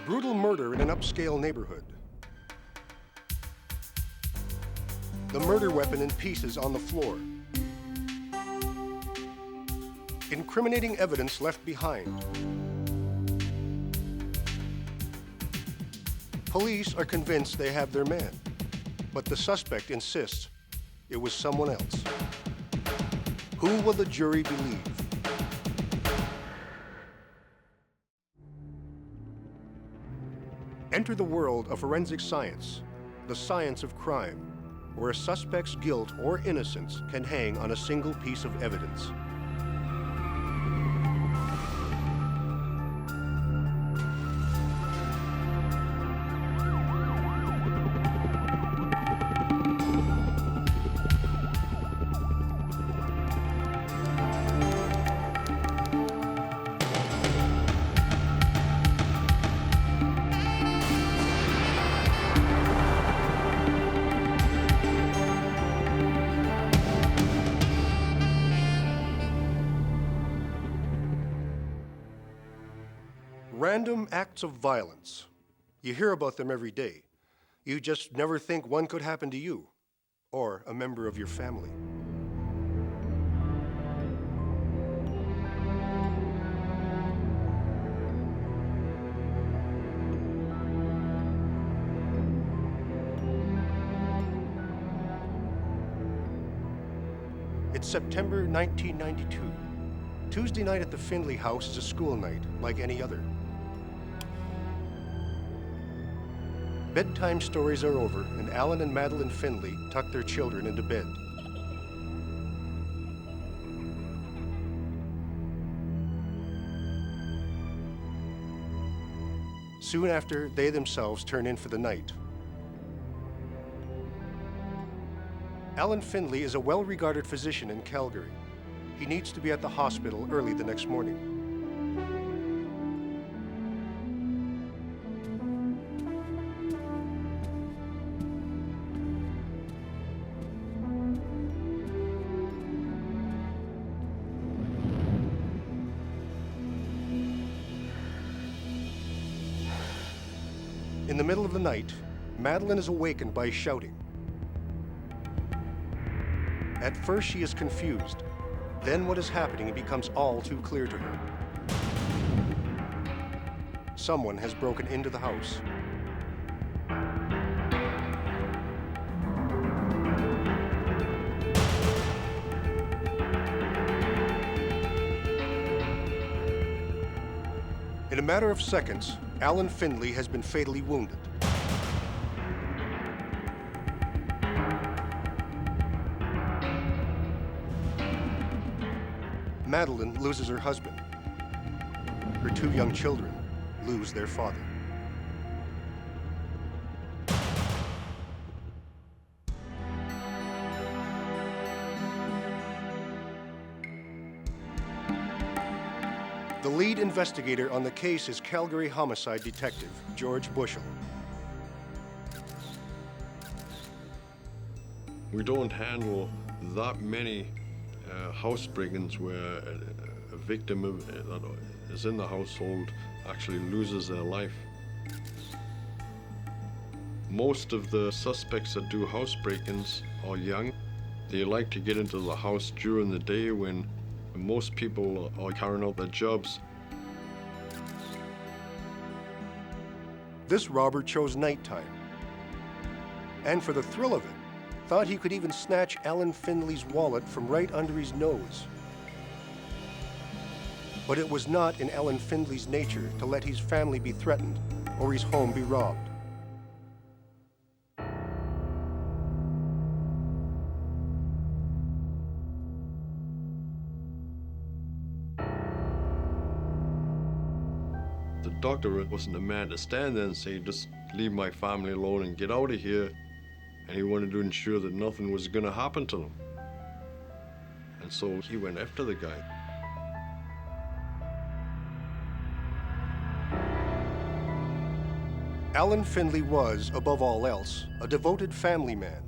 A brutal murder in an upscale neighborhood. The murder weapon in pieces on the floor. Incriminating evidence left behind. Police are convinced they have their man, but the suspect insists it was someone else. Who will the jury believe? Enter the world of forensic science, the science of crime, where a suspect's guilt or innocence can hang on a single piece of evidence. Random acts of violence. You hear about them every day. You just never think one could happen to you or a member of your family. It's September 1992. Tuesday night at the Findley house is a school night, like any other. Bedtime stories are over, and Alan and Madeline Finley tuck their children into bed. Soon after, they themselves turn in for the night. Alan Finley is a well-regarded physician in Calgary. He needs to be at the hospital early the next morning. In the middle of the night, Madeline is awakened by shouting. At first, she is confused. Then what is happening becomes all too clear to her. Someone has broken into the house. In a matter of seconds, Alan Finley has been fatally wounded. Madeline loses her husband. Her two young children lose their father. The lead investigator on the case is Calgary homicide detective George Bushell. We don't handle that many house break-ins where a victim that is in the household actually loses their life. Most of the suspects that do house break-ins are young. They like to get into the house during the day when most people are carrying out their jobs. This robber chose nighttime. And for the thrill of it, thought he could even snatch Alan Finley's wallet from right under his nose. But it was not in Alan Finley's nature to let his family be threatened or his home be robbed. The doctor wasn't a man to stand there and say, just leave my family alone and get out of here. And he wanted to ensure that nothing was going to happen to them. And so he went after the guy. Alan Finley was, above all else, a devoted family man.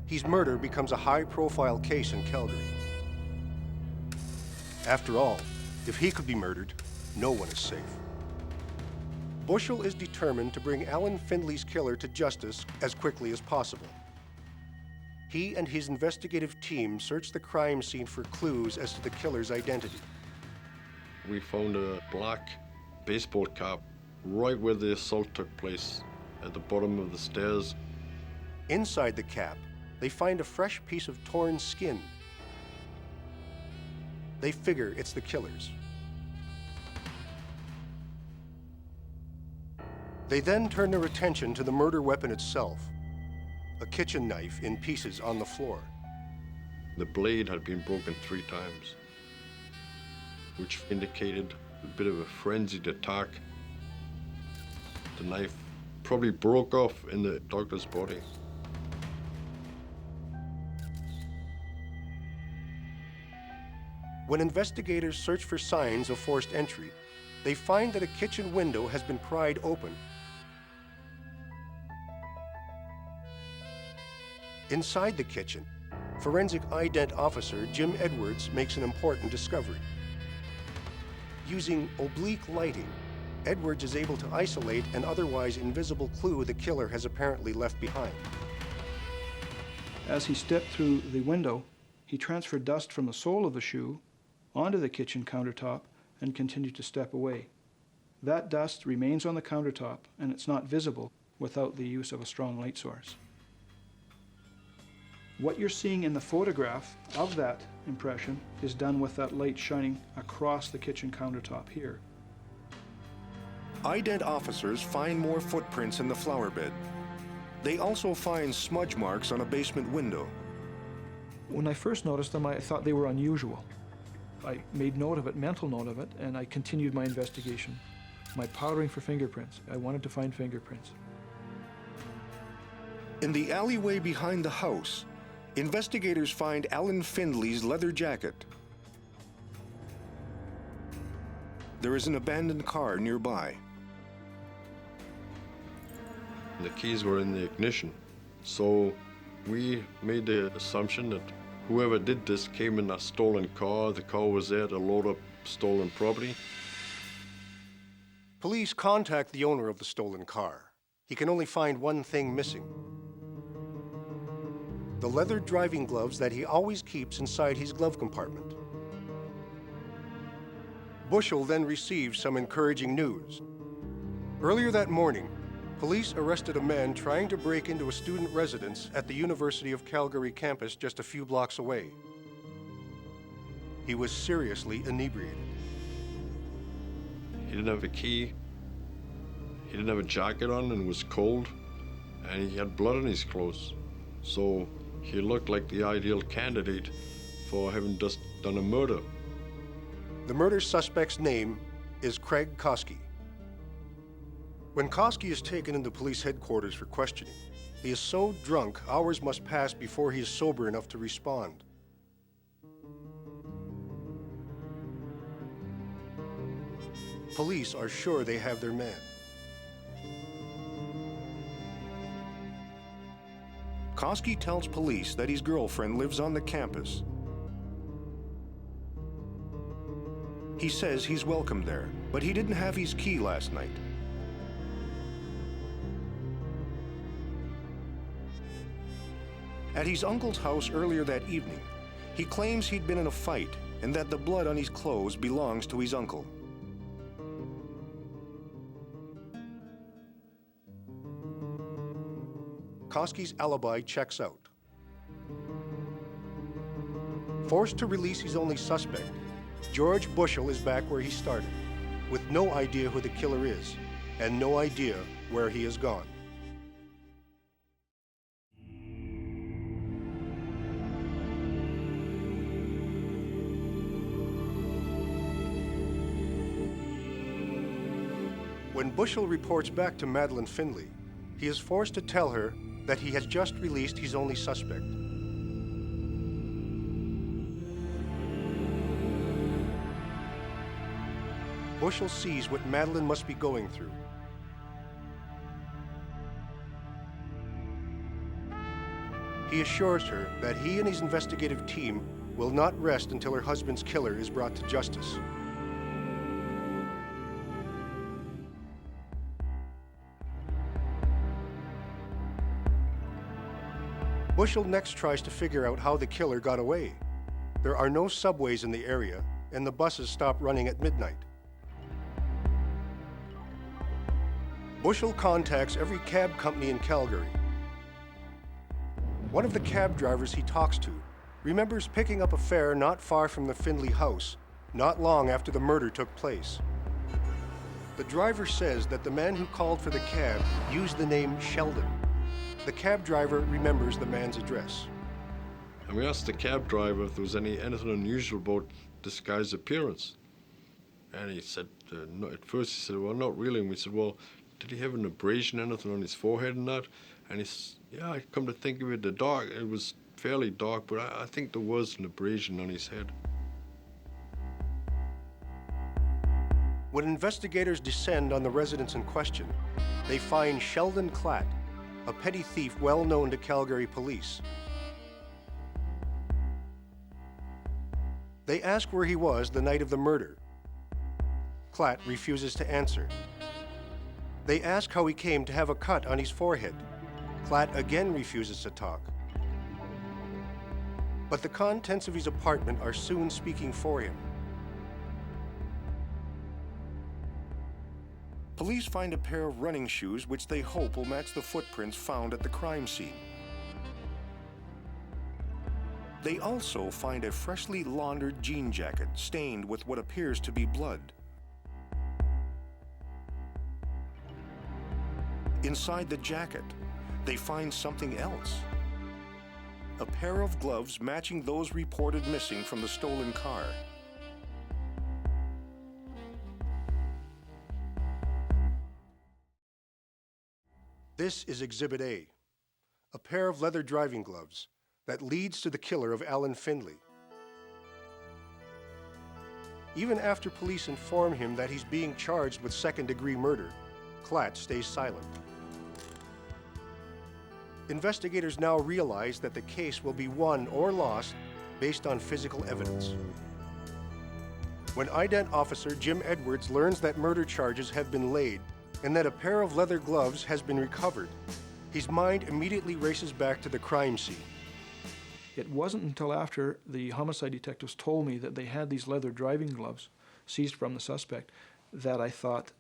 His murder becomes a high-profile case in Calgary. After all, if he could be murdered, no one is safe. Bushell is determined to bring Alan Finley's killer to justice as quickly as possible. He and his investigative team search the crime scene for clues as to the killer's identity. We found a black baseball cap right where the assault took place, at the bottom of the stairs. Inside the cap, they find a fresh piece of torn skin. They figure it's the killer's. They then turn their attention to the murder weapon itself, a kitchen knife in pieces on the floor. The blade had been broken 3 times, which indicated a bit of a frenzied attack. The knife probably broke off in the doctor's body. When investigators search for signs of forced entry, they find that a kitchen window has been pried open. Inside the kitchen, forensic ident officer Jim Edwards makes an important discovery. Using oblique lighting, Edwards is able to isolate an otherwise invisible clue the killer has apparently left behind. As he stepped through the window, he transferred dust from the sole of the shoe onto the kitchen countertop and continued to step away. That dust remains on the countertop, and it's not visible without the use of a strong light source. What you're seeing in the photograph of that impression is done with that light shining across the kitchen countertop here. Ident officers find more footprints in the flower bed. They also find smudge marks on a basement window. When I first noticed them, I thought they were unusual. I made note of it, mental note of it, and I continued my investigation. My powdering for fingerprints. I wanted to find fingerprints. In the alleyway behind the house, investigators find Alan Finley's leather jacket. There is an abandoned car nearby. The keys were in the ignition, so we made the assumption that whoever did this came in a stolen car. The car was there to load up stolen property. Police contact the owner of the stolen car. He can only find one thing missing: the leather driving gloves that he always keeps inside his glove compartment. Bushell then receives some encouraging news. Earlier that morning, police arrested a man trying to break into a student residence at the University of Calgary campus just a few blocks away. He was seriously inebriated. He didn't have a key, he didn't have a jacket on and was cold, and he had blood on his clothes. So he looked like the ideal candidate for having just done a murder. The murder suspect's name is Craig Koski. When Koski is taken into police headquarters for questioning, he is so drunk hours must pass before he is sober enough to respond. Police are sure they have their man. Koski tells police that his girlfriend lives on the campus. He says he's welcome there, but he didn't have his key last night. At his uncle's house earlier that evening, he claims he'd been in a fight and that the blood on his clothes belongs to his uncle. Koski's alibi checks out. Forced to release his only suspect, George Bushell is back where he started, with no idea who the killer is and no idea where he has gone. When Bushell reports back to Madeline Findley, he is forced to tell her that he has just released his only suspect. Bushell sees what Madeline must be going through. He assures her that he and his investigative team will not rest until her husband's killer is brought to justice. Bushell next tries to figure out how the killer got away. There are no subways in the area, and the buses stop running at midnight. Bushell contacts every cab company in Calgary. One of the cab drivers he talks to remembers picking up a fare not far from the Findley house, not long after the murder took place. The driver says that the man who called for the cab used the name Sheldon. The cab driver remembers the man's address. And we asked the cab driver if there was anything unusual about this guy's appearance. And he said, no, at first he said, well, not really. And we said, well, did he have an abrasion, anything on his forehead and that? And he said, yeah, I come to think of it, it was fairly dark, but I think there was an abrasion on his head. When investigators descend on the residence in question, they find Sheldon Clatt, a petty thief well known to Calgary police. They ask where he was the night of the murder. Clatt refuses to answer. They ask how he came to have a cut on his forehead. Clatt again refuses to talk. But the contents of his apartment are soon speaking for him. Police find a pair of running shoes which they hope will match the footprints found at the crime scene. They also find a freshly laundered jean jacket stained with what appears to be blood. Inside the jacket, they find something else. A pair of gloves matching those reported missing from the stolen car. This is Exhibit A, a pair of leather driving gloves that leads to the killer of Alan Finley. Even after police inform him that he's being charged with second-degree murder, Clatt stays silent. Investigators now realize that the case will be won or lost based on physical evidence. When ident officer Jim Edwards learns that murder charges have been laid and that a pair of leather gloves has been recovered, his mind immediately races back to the crime scene. It wasn't until after the homicide detectives told me that they had these leather driving gloves seized from the suspect that I thought,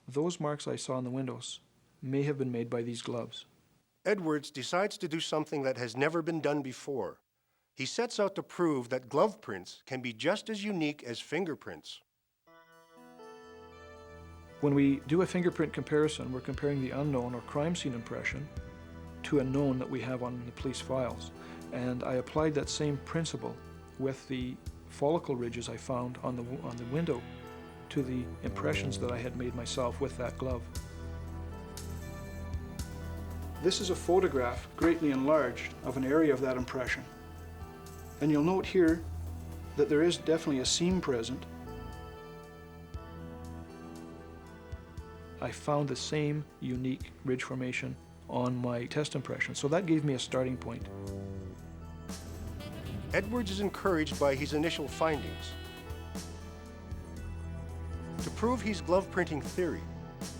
those marks I saw on the windows may have been made by these gloves. Edwards decides to do something that has never been done before. He sets out to prove that glove prints can be just as unique as fingerprints. When we do a fingerprint comparison, we're comparing the unknown or crime scene impression to a known that we have on the police files. And I applied that same principle with the follicle ridges I found on the window to the impressions that I had made myself with that glove. This is a photograph, greatly enlarged, of an area of that impression. And you'll note here that there is definitely a seam present. I found the same unique ridge formation on my test impression, so that gave me a starting point. Edwards is encouraged by his initial findings. To prove his glove printing theory,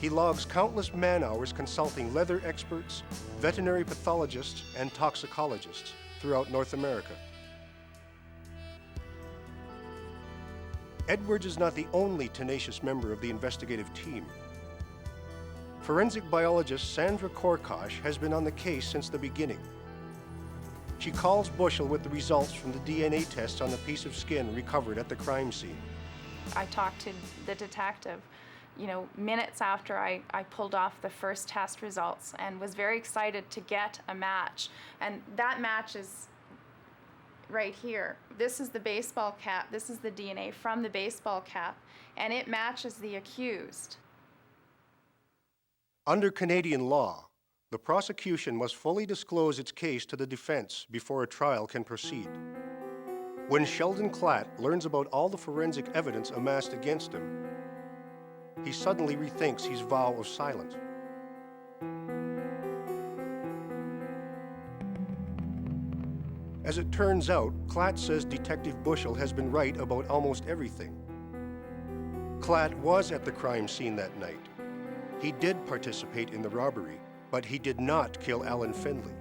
he logs countless man-hours consulting leather experts, veterinary pathologists, and toxicologists throughout North America. Edwards is not the only tenacious member of the investigative team. Forensic biologist Sandra Korkosh has been on the case since the beginning. She calls Bushell with the results from the DNA tests on the piece of skin recovered at the crime scene. I talked to the detective, minutes after I pulled off the first test results and was very excited to get a match. And that match is right here. This is the baseball cap. This is the DNA from the baseball cap, and it matches the accused. Under Canadian law, the prosecution must fully disclose its case to the defense before a trial can proceed. When Sheldon Clatt learns about all the forensic evidence amassed against him, he suddenly rethinks his vow of silence. As it turns out, Clatt says Detective Bushell has been right about almost everything. Clatt was at the crime scene that night. He did participate in the robbery, but he did not kill Alan Finley.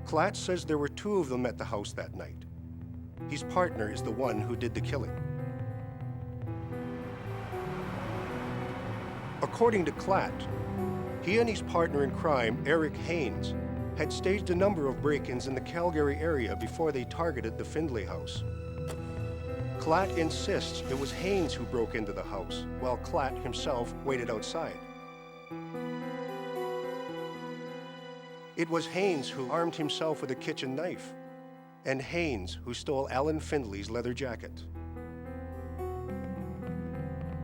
Clatt says there were two of them at the house that night. His partner is the one who did the killing. According to Clatt, he and his partner in crime, Eric Haynes, had staged a number of break-ins in the Calgary area before they targeted the Findley house. Clatt insists it was Haynes who broke into the house, while Clatt himself waited outside. It was Haynes who armed himself with a kitchen knife, and Haynes who stole Alan Finley's leather jacket.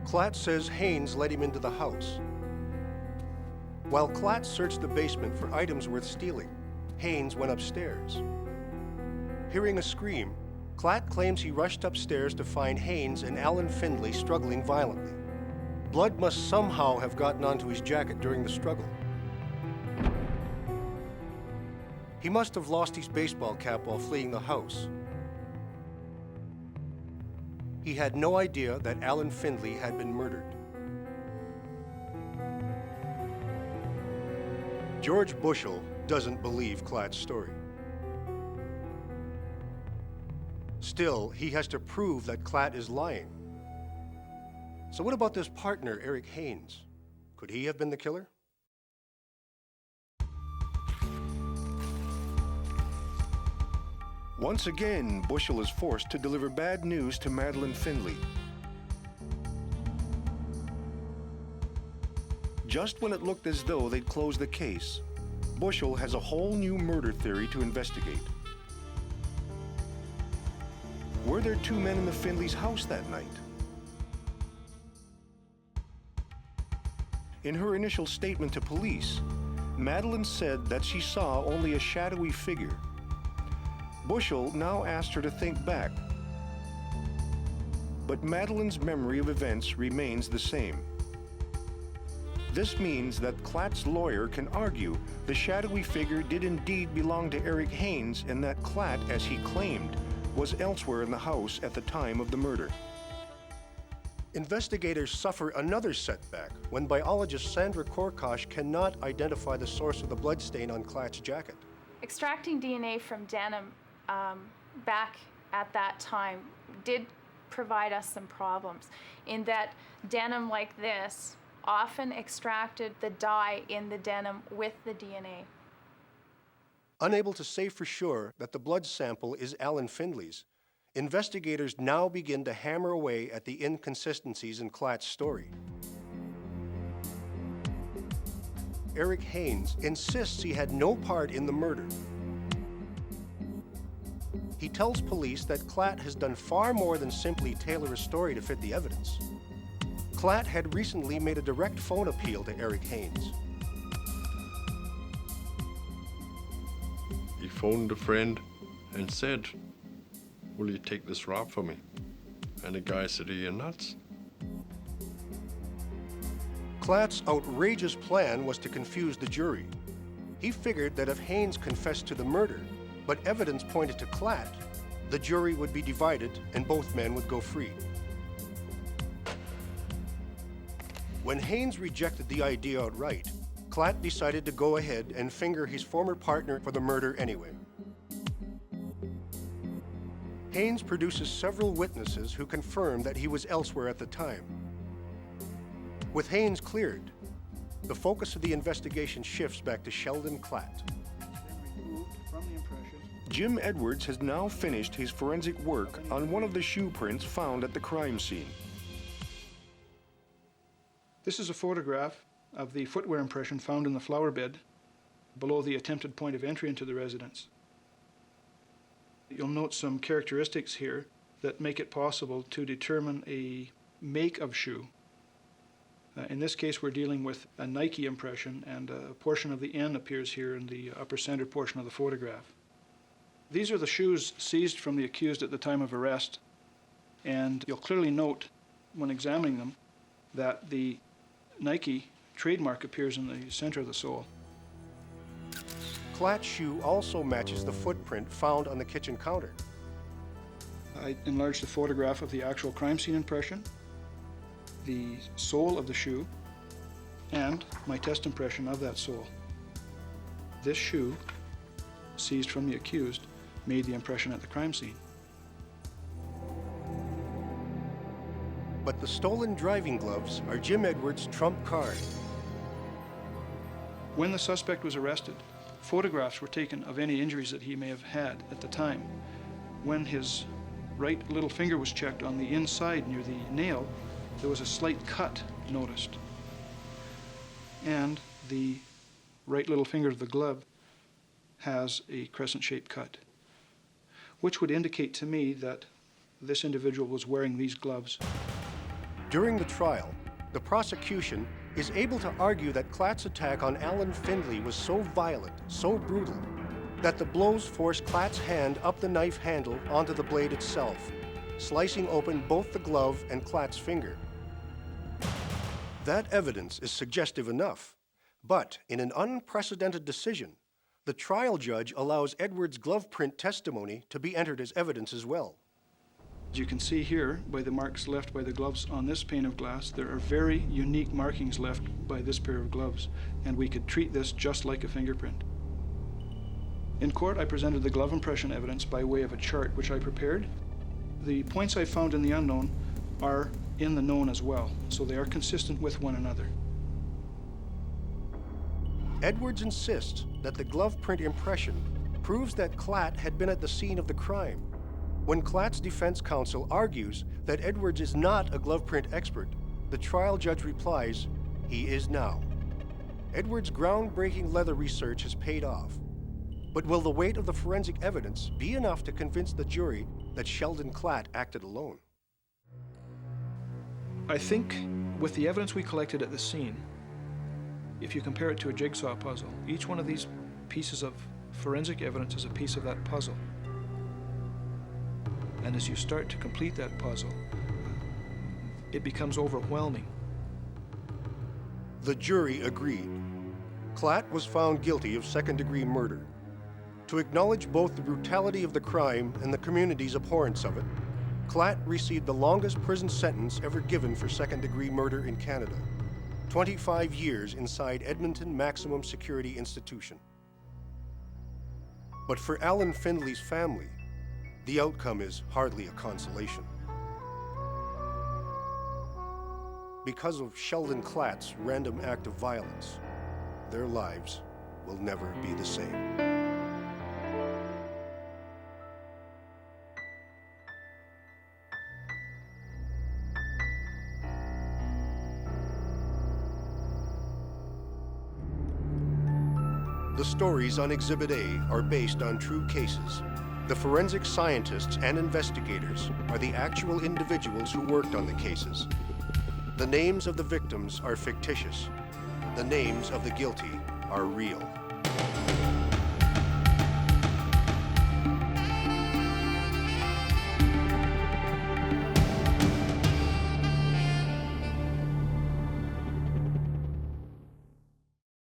Clatt says Haynes led him into the house. While Clatt searched the basement for items worth stealing, Haynes went upstairs. Hearing a scream, Clatt claims he rushed upstairs to find Haynes and Alan Finley struggling violently. Blood must somehow have gotten onto his jacket during the struggle. He must have lost his baseball cap while fleeing the house. He had no idea that Alan Finley had been murdered. George Bushell doesn't believe Clatt's story. Still, he has to prove that Clatt is lying. So what about this partner, Eric Haynes? Could he have been the killer? Once again, Bushell is forced to deliver bad news to Madeline Findley. Just when it looked as though they'd closed the case, Bushell has a whole new murder theory to investigate. Were there two men in the Findley's house that night? In her initial statement to police, Madeline said that she saw only a shadowy figure. Bushell now asked her to think back, but Madeline's memory of events remains the same. This means that Clatt's lawyer can argue the shadowy figure did indeed belong to Eric Haynes and that Clatt, as he claimed, was elsewhere in the house at the time of the murder. Investigators suffer another setback when biologist Sandra Korkosh cannot identify the source of the bloodstain on Clatt's jacket. Extracting DNA from denim back at that time did provide us some problems in that denim like this often extracted the dye in the denim with the DNA. Unable to say for sure that the blood sample is Alan Findley's, investigators now begin to hammer away at the inconsistencies in Clatt's story. Eric Haynes insists he had no part in the murder. He tells police that Clatt has done far more than simply tailor a story to fit the evidence. Clatt had recently made a direct phone appeal to Eric Haynes. He phoned a friend and said, "Will you take this rap for me?" And the guy said, "Are you nuts?" Clatt's outrageous plan was to confuse the jury. He figured that if Haynes confessed to the murder, but evidence pointed to Clatt, the jury would be divided and both men would go free. When Haynes rejected the idea outright, Clatt decided to go ahead and finger his former partner for the murder anyway. Haynes produces several witnesses who confirm that he was elsewhere at the time. With Haynes cleared, the focus of the investigation shifts back to Sheldon Clatt. Jim Edwards has now finished his forensic work on one of the shoe prints found at the crime scene. This is a photograph of the footwear impression found in the flower bed below the attempted point of entry into the residence. You'll note some characteristics here that make it possible to determine a make of shoe. In this case, we're dealing with a Nike impression, and a portion of the N appears here in the upper center portion of the photograph. These are the shoes seized from the accused at the time of arrest, and you'll clearly note when examining them that the Nike trademark appears in the center of the sole. Clatt's shoe also matches the footprint found on the kitchen counter. I enlarged the photograph of the actual crime scene impression, the sole of the shoe, and my test impression of that sole. This shoe seized from the accused made the impression at the crime scene. But the stolen driving gloves are Jim Edwards' trump card. When the suspect was arrested, photographs were taken of any injuries that he may have had at the time. When his right little finger was checked on the inside near the nail, there was a slight cut noticed. And the right little finger of the glove has a crescent-shaped cut, which would indicate to me that this individual was wearing these gloves. During the trial, the prosecution is able to argue that Clatt's attack on Alan Finley was so violent, so brutal, that the blows forced Clatt's hand up the knife handle onto the blade itself, slicing open both the glove and Clatt's finger. That evidence is suggestive enough, but in an unprecedented decision, the trial judge allows Edwards' glove print testimony to be entered as evidence as well. As you can see here, by the marks left by the gloves on this pane of glass, there are very unique markings left by this pair of gloves, and we could treat this just like a fingerprint. In court, I presented the glove impression evidence by way of a chart which I prepared. The points I found in the unknown are in the known as well, so they are consistent with one another. Edwards insists that the glove print impression proves that Clatt had been at the scene of the crime. When Clatt's defense counsel argues that Edwards is not a glove print expert, the trial judge replies, he is now. Edwards' groundbreaking leather research has paid off. But will the weight of the forensic evidence be enough to convince the jury that Sheldon Clatt acted alone? I think with the evidence we collected at the scene, if you compare it to a jigsaw puzzle, each one of these pieces of forensic evidence is a piece of that puzzle. And as you start to complete that puzzle, it becomes overwhelming. The jury agreed. Clatt was found guilty of second-degree murder. To acknowledge both the brutality of the crime and the community's abhorrence of it, Clatt received the longest prison sentence ever given for second-degree murder in Canada, 25 years inside Edmonton Maximum Security Institution. But for Alan Finley's family, the outcome is hardly a consolation. Because of Sheldon Clatt's random act of violence, their lives will never be the same. The stories on Exhibit A are based on true cases. The forensic scientists and investigators are the actual individuals who worked on the cases. The names of the victims are fictitious. The names of the guilty are real.